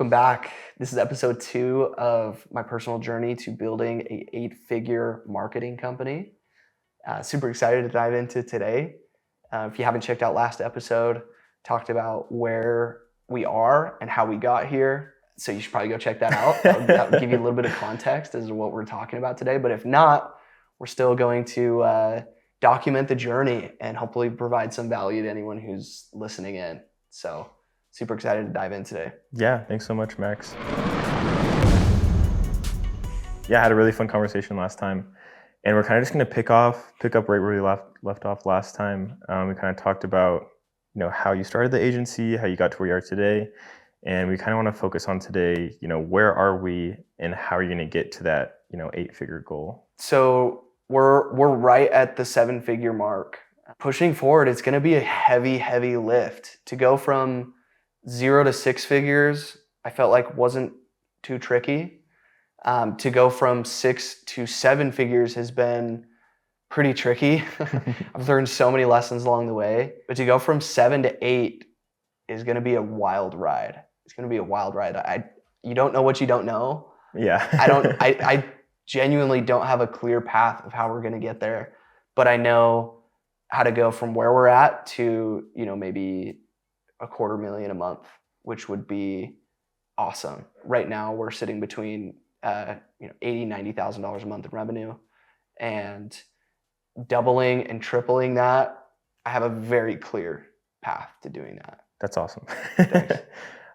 Welcome back. This is episode 2 of my personal journey to building a 8-figure marketing company. Super excited to dive into today. If you haven't checked out last episode, talked about where we are and how we got here. So you should probably go check that out. That would give you a little bit of context as to what we're talking about today. But if not, we're still going to document the journey and hopefully provide some value to anyone who's listening in. So super excited to dive in today. Yeah, thanks so much, Max. Yeah, I had a really fun conversation last time, and we're kind of just going to pick up right where we left off last time. We kind of talked about, how you started the agency, how you got to where you are today, and we kind of want to focus on today, where are we and how are you going to get to that, 8-figure goal? So we're right at the 7-figure mark. Pushing forward, it's going to be a heavy lift. To go from 0 to 6 figures, I felt like wasn't too tricky. To go from 6 to 7 figures has been pretty tricky. I've learned so many lessons along the way. But to go from 7 to 8 is going to be a wild ride. It's going to be a wild ride. You don't know what you don't know. Yeah. I genuinely don't have a clear path of how we're going to get there, but I know how to go from where we're at to, maybe $250,000 a month, which would be awesome. Right now we're sitting between $80,000-$90,000 a month in revenue, and doubling and tripling that, I have a very clear path to doing that. That's awesome. Thanks.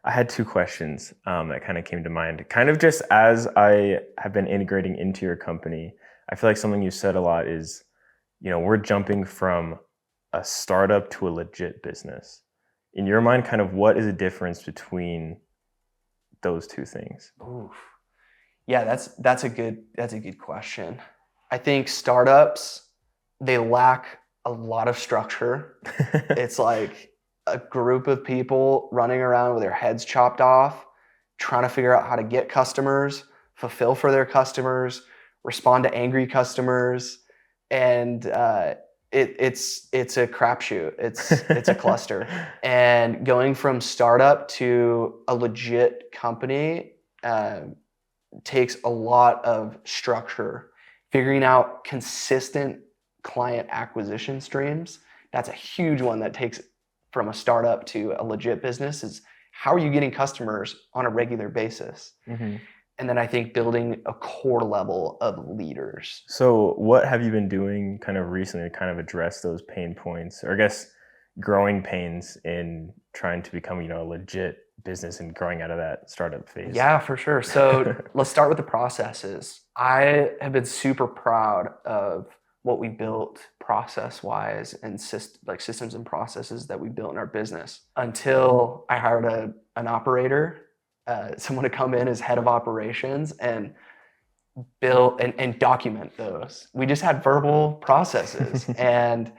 I had 2 questions that kind of came to mind. Kind of just as I have been integrating into your company, I feel like something you said a lot is, we're jumping from a startup to a legit business. In your mind, kind of what is the difference between those 2 things? Oof. Yeah, that's a good question. I think startups, they lack a lot of structure. It's like a group of people running around with their heads chopped off, trying to figure out how to get customers, fulfill for their customers, respond to angry customers, and it's a crapshoot. It's a cluster. And going from startup to a legit company takes a lot of structure. Figuring out consistent client acquisition streams, that's a huge one that takes from a startup to a legit business. Is how are you getting customers on a regular basis? Mm-hmm. And then I think building a core level of leaders. So what have you been doing kind of recently to kind of address those pain points, or I guess growing pains in trying to become, a legit business and growing out of that startup phase? Yeah, for sure. So let's start with the processes. I have been super proud of what we built process-wise and systems and processes that we built in our business until I hired an operator, someone to come in as head of operations and build and document those. We just had verbal processes and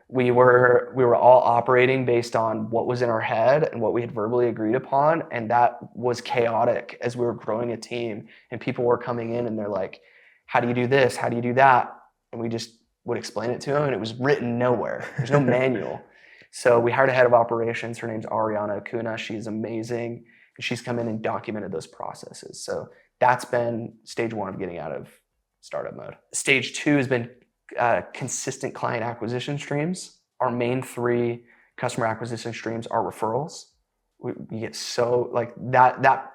we were all operating based on what was in our head and what we had verbally agreed upon, and that was chaotic as we were growing a team and people were coming in and they're like, how do you do this? How do you do that? And we just would explain it to them, and it was written nowhere. There's no manual. So we hired a head of operations. Her name's Ariana Acuna. She's amazing. She's come in and documented those processes. So that's been stage 1 of getting out of startup mode. Stage 2 has been consistent client acquisition streams. Our main 3 customer acquisition streams are referrals. We get so like that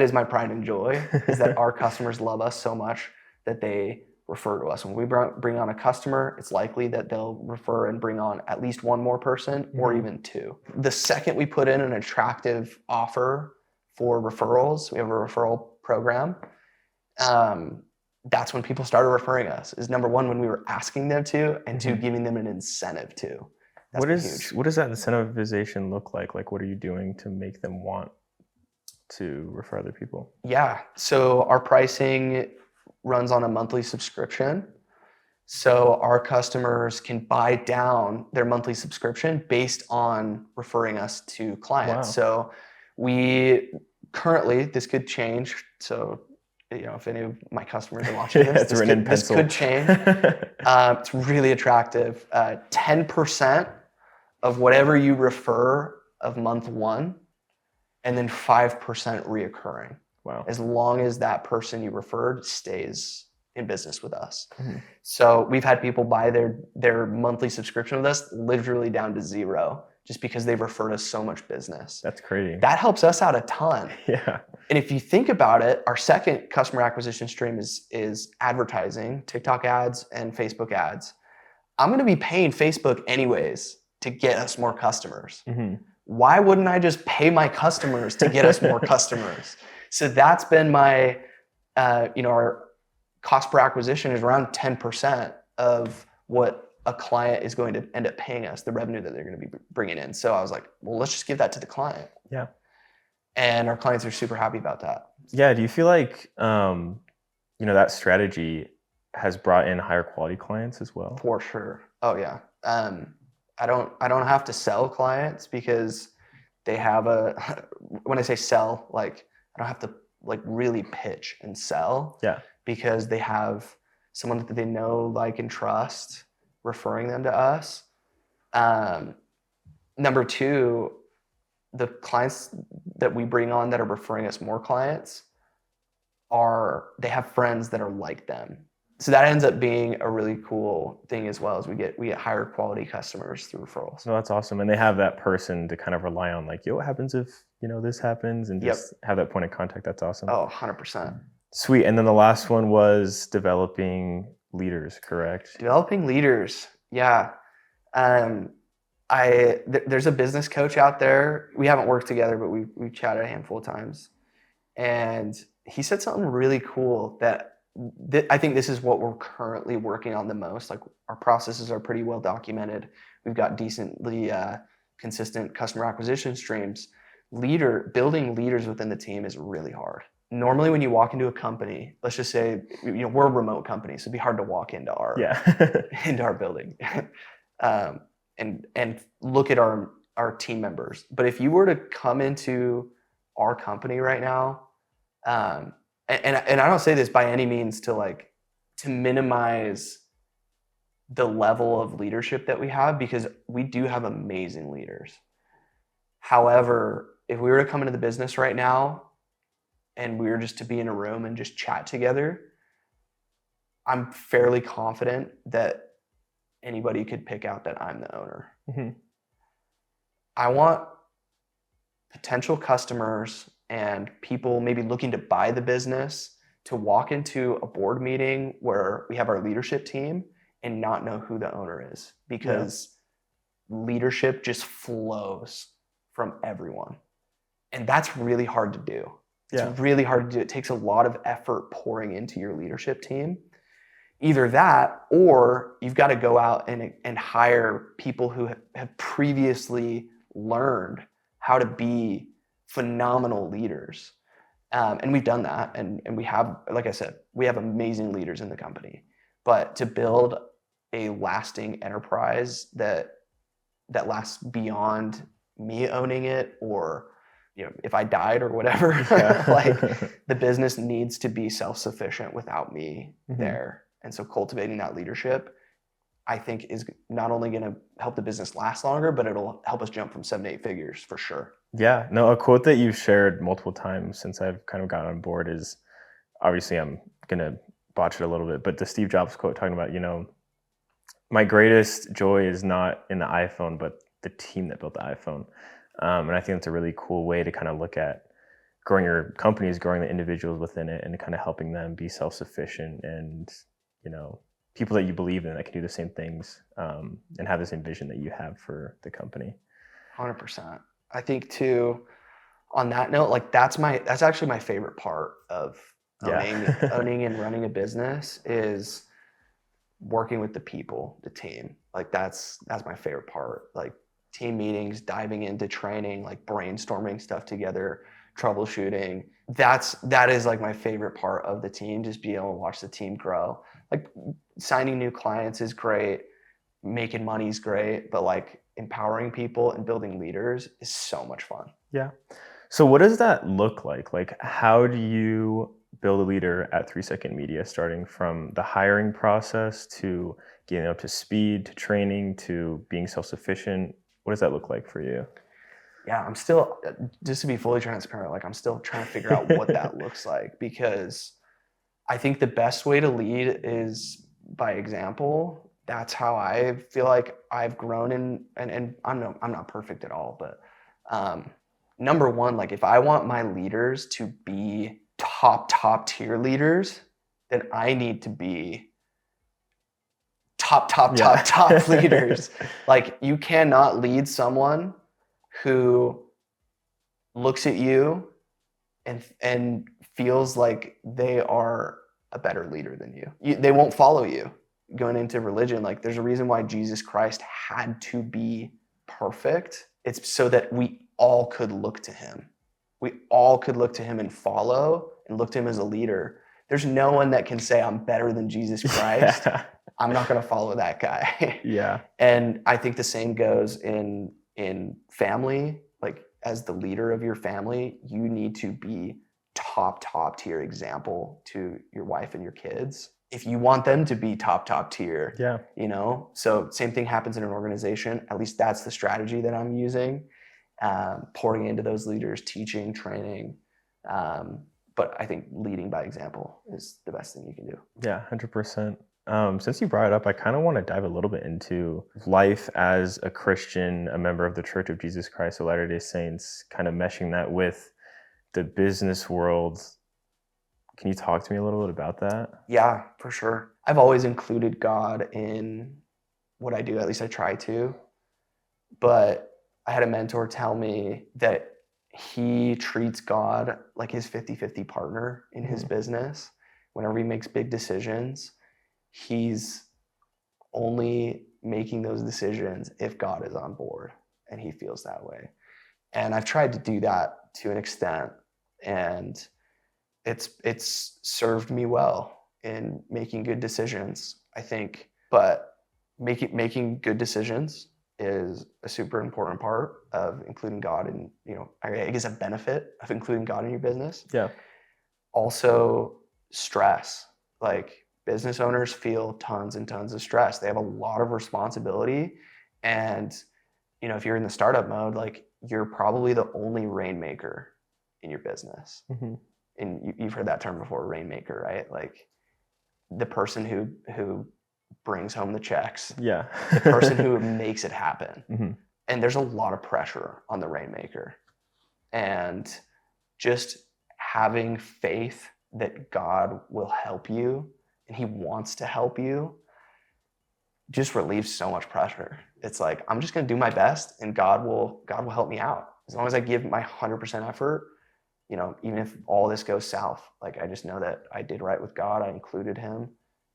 is my pride and joy, is that our customers love us so much that they refer to us. When we bring on a customer, it's likely that they'll refer and bring on at least 1 more person or even 2. The second we put in an attractive offer for referrals, we have a referral program, that's when people started referring us. Is number 1, when we were asking them to, and 2, giving them an incentive to. That's huge. What does that incentivization look like? Like, what are you doing to make them want to refer other people? Yeah, so our pricing runs on a monthly subscription. So our customers can buy down their monthly subscription based on referring us to clients. Wow. So we currently, this could change. So, if any of my customers are watching this, this could change. It's really attractive. 10% of whatever you refer of month 1 and then 5% reoccurring, Wow. as long as that person you referred stays in business with us. Mhm. So we've had people buy their monthly subscription with us literally down to zero just because they've referred us so much business. That's crazy. That helps us out a ton. Yeah. And if you think about it, our second customer acquisition stream is advertising, TikTok ads and Facebook ads. I'm going to be paying Facebook anyways to get us more customers. Mm-hmm. Why wouldn't I just pay my customers to get us more customers? So that's been my, our cost per acquisition is around 10% of what a client is going to end up paying us, the revenue that they're going to be bringing in. So I was like, well, let's just give that to the client. Yeah. And our clients are super happy about that. Yeah. Do you feel like, that strategy has brought in higher quality clients as well? For sure. Oh yeah. I don't have to sell clients because they have when I say sell, like I don't have to like really pitch and sell. Yeah. Because they have someone that they know, like, and trust referring them to us. Number two, the clients that we bring on that are referring us more clients they have friends that are like them. So that ends up being a really cool thing as well, as we get higher quality customers through referrals. No, that's awesome. And they have that person to kind of rely on, like, what happens if, this happens, and just have that point of contact. That's awesome. Oh, 100%. Sweet. And then the last one was developing leaders, correct? Developing leaders. Yeah. There's a business coach out there. We haven't worked together, but we've chatted a handful of times. And he said something really cool that I think this is what we're currently working on the most. Like, our processes are pretty well documented. We've got decently consistent customer acquisition streams. Building leaders within the team is really hard. Normally when you walk into a company, let's just say, we're a remote company, so it'd be hard to walk into our into our building and look at our team members. But if you were to come into our company right now, and I don't say this by any means to minimize the level of leadership that we have, because we do have amazing leaders. However, if we were to come into the business right now and we were just to be in a room and just chat together, I'm fairly confident that anybody could pick out that I'm the owner. Mm-hmm. I want potential customers and people maybe looking to buy the business to walk into a board meeting where we have our leadership team and not know who the owner is, because leadership just flows from everyone. And that's really hard to do. It's really hard to do. It takes a lot of effort pouring into your leadership team. Either that, or you've got to go out and hire people who have previously learned how to be phenomenal leaders. And we've done that. And we have, like I said, we have amazing leaders in the company. But to build a lasting enterprise that lasts beyond me owning it, or if I died or whatever, like, the business needs to be self-sufficient without me there. And so cultivating that leadership, I think, is not only going to help the business last longer, but it'll help us jump from 7 to 8 figures for sure. Yeah. No, a quote that you've shared multiple times since I've kind of gotten on board is, obviously I'm going to botch it a little bit, but the Steve Jobs quote talking about, my greatest joy is not in the iPhone, but the team that built the iPhone. And I think that's a really cool way to kind of look at growing your companies, growing the individuals within it, and kind of helping them be self-sufficient and, people that you believe in that can do the same things, and have the same vision that you have for the company. 100%. I think too, on that note, like, that's actually my favorite part of owning and running a business, is working with the people, the team. Like, that's my favorite part. Like, team meetings, diving into training, like brainstorming stuff together, troubleshooting. That is like my favorite part of the team, just being able to watch the team grow. Like, signing new clients is great, making money is great, but like empowering people and building leaders is so much fun. Yeah. So what does that look like? Like, how do you build a leader at 3 Second Media, starting from the hiring process to getting up to speed, to training, to being self-sufficient? What does that look like for you? Yeah, I'm still, just to be fully transparent, like I'm still trying to figure out what that looks like, because I think the best way to lead is by example. That's how I feel like I've grown and I'm not perfect at all, but number one, like if I want my leaders to be top tier leaders, then I need to be top leaders. Like you cannot lead someone who looks at you and feels like they are a better leader than you. They won't follow you going into religion. Like there's a reason why Jesus Christ had to be perfect. It's so that we all could look to him. We all could look to him and follow and look to him as a leader. There's no one that can say I'm better than Jesus Christ. I'm not going to follow that guy. Yeah. And I think the same goes in family. Like as the leader of your family, you need to be top tier example to your wife and your kids if you want them to be top tier. Yeah. You know, so same thing happens in an organization. At least that's the strategy that I'm using, pouring into those leaders, teaching, training. But I think leading by example is the best thing you can do. Yeah, 100%. Since you brought it up, I kind of want to dive a little bit into life as a Christian, a member of the Church of Jesus Christ of Latter-day Saints, kind of meshing that with the business world. Can you talk to me a little bit about that? Yeah, for sure. I've always included God in what I do, at least I try to. But I had a mentor tell me that he treats God like his 50-50 partner in his business. Whenever he makes big decisions, he's only making those decisions if God is on board and he feels that way. And I've tried to do that to an extent, and it's served me well in making good decisions, I think. But making good decisions is a super important part of including God in, you know, I guess a benefit of including God in your business. Yeah. Also, stress. Like business owners feel tons and tons of stress. They have a lot of responsibility. And, you know, if you're in the startup mode, like you're probably the only rainmaker in your business. Mm-hmm. And you've heard that term before, rainmaker, right? Like the person who brings home the checks. Yeah. The person who makes it happen. Mm-hmm. And there's a lot of pressure on the rainmaker. And just having faith that God will help you and he wants to help you just relieves so much pressure. It's like, I'm just going to do my best and God will help me out. As long as I give my 100% effort, you know, even if all this goes south, like I just know that I did right with God, I included him,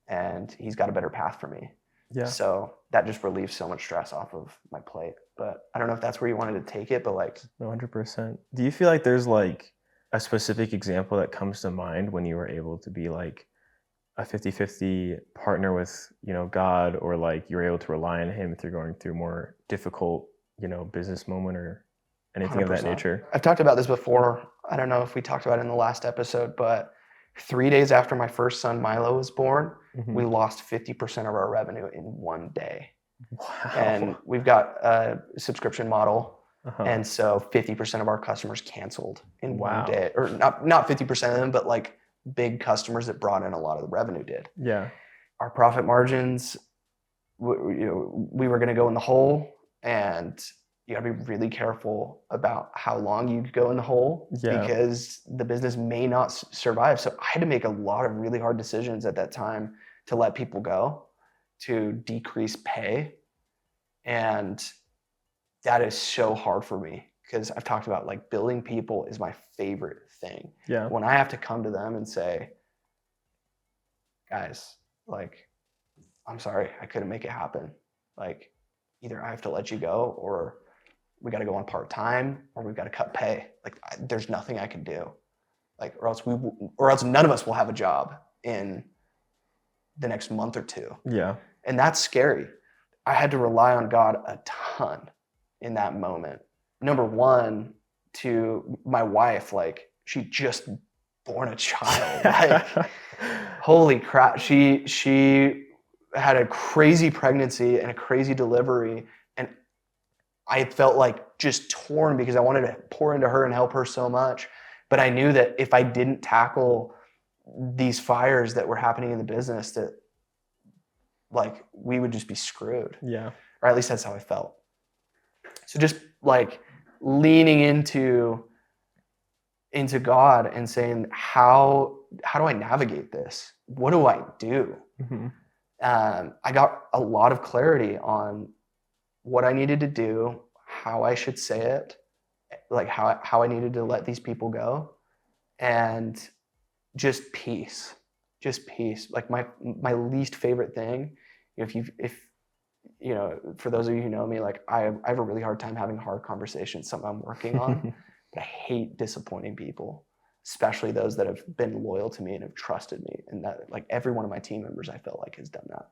and he's got a better path for me. Yeah. So that just relieves so much stress off of my plate. But I don't know if that's where you wanted to take it, but like 100%. Do you feel like there's like a specific example that comes to mind when you were able to be like a 50-50 partner with, you know, God, or like you were able to rely on him if you're going through more difficult, you know, business moment or anything 100%. Of that nature? I've talked about this before. I don't know if we talked about it in the last episode, but 3 days after my first son Milo was born, we lost 50% of our revenue in one day. Wow. And we've got a subscription model. And so 50% of our customers canceled in one day, or not 50% of them, but like big customers that brought in a lot of the revenue did. Yeah. Our profit margins, we were going to go in the hole, and you got to be really careful about how long you go in the hole because the business may not survive. So I had to make a lot of really hard decisions at that time to let people go, to decrease pay. And that is so hard for me because I've talked about like building people is my favorite thing. Yeah. When I have to come to them and say, guys, like, I'm sorry, I couldn't make it happen. Like either I have to let you go, or we got to go on part-time, or we've got to cut pay. Like there's nothing I can do. Like, or else none of us will have a job in the next month or two. Yeah. And that's scary. I had to rely on God a ton in that moment. Number one, to my wife, like she just born a child. Like, holy crap. She had a crazy pregnancy and a crazy delivery. And I felt like just torn because I wanted to pour into her and help her so much. But I knew that if I didn't tackle these fires that were happening in the business, that like we would just be screwed. Yeah. Or at least that's how I felt. So just like leaning into God and saying, how do I navigate this? What do I do? Mm-hmm. I got a lot of clarity on what I needed to do, how I should say it, like how I needed to let these people go, and just peace. Like my least favorite thing, if you know, for those of you who know me, like I have a really hard time having hard conversations, something I'm working on. But I hate disappointing people, especially those that have been loyal to me and have trusted me. And that, like, every one of my team members, I felt like has done that.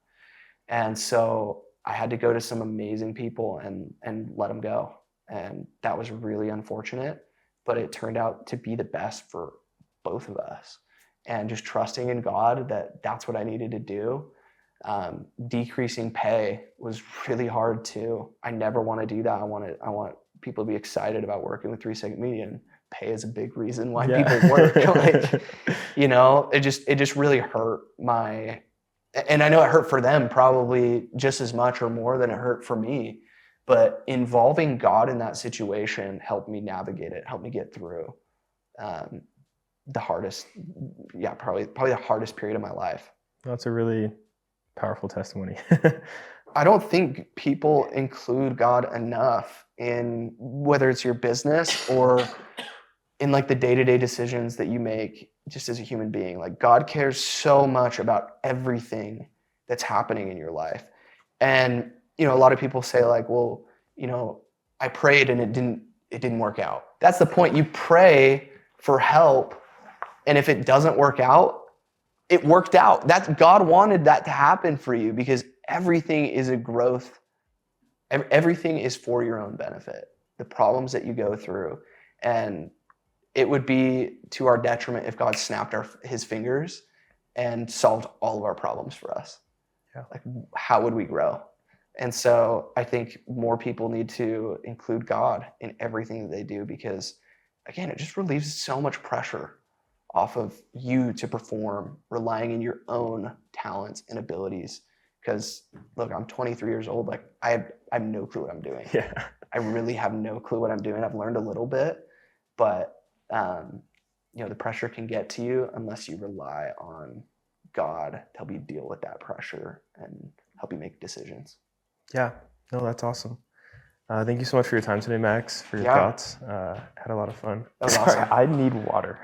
And so I had to go to some amazing people and let them go. And that was really unfortunate, but it turned out to be the best for both of us. And just trusting in God that that's what I needed to do. Decreasing pay was really hard too. I never want to do that. I want people to be excited about working with 3 Second Media, and pay is a big reason why people work. Like, you know, it just really hurt and I know it hurt for them probably just as much or more than it hurt for me, but involving God in that situation helped me navigate it, helped me get through the hardest, probably the hardest period of my life. That's a really powerful testimony. I don't think people include God enough in whether it's your business or in like the day-to-day decisions that you make just as a human being. Like, God cares so much about everything that's happening in your life. And, you know, a lot of people say like, well, you know, I prayed and it didn't work out. That's the point. You pray for help, and if it doesn't work out, it worked out. That's God wanted that to happen for you, because everything is a growth. Everything is for your own benefit. The problems that you go through, and it would be to our detriment if God snapped his fingers and solved all of our problems for us. Yeah. Like, how would we grow? And so I think more people need to include God in everything that they do, because again, it just relieves so much pressure off of you to perform, relying in your own talents and abilities. Because look, I'm 23 years old. Like, I have no clue what I'm doing. Yeah. I really have no clue what I'm doing. I've learned a little bit, but you know, the pressure can get to you unless you rely on God to help you deal with that pressure and help you make decisions. Yeah. No, that's awesome. Thank you so much for your time today, Max, for your thoughts. Had a lot of fun. That was awesome. I need water.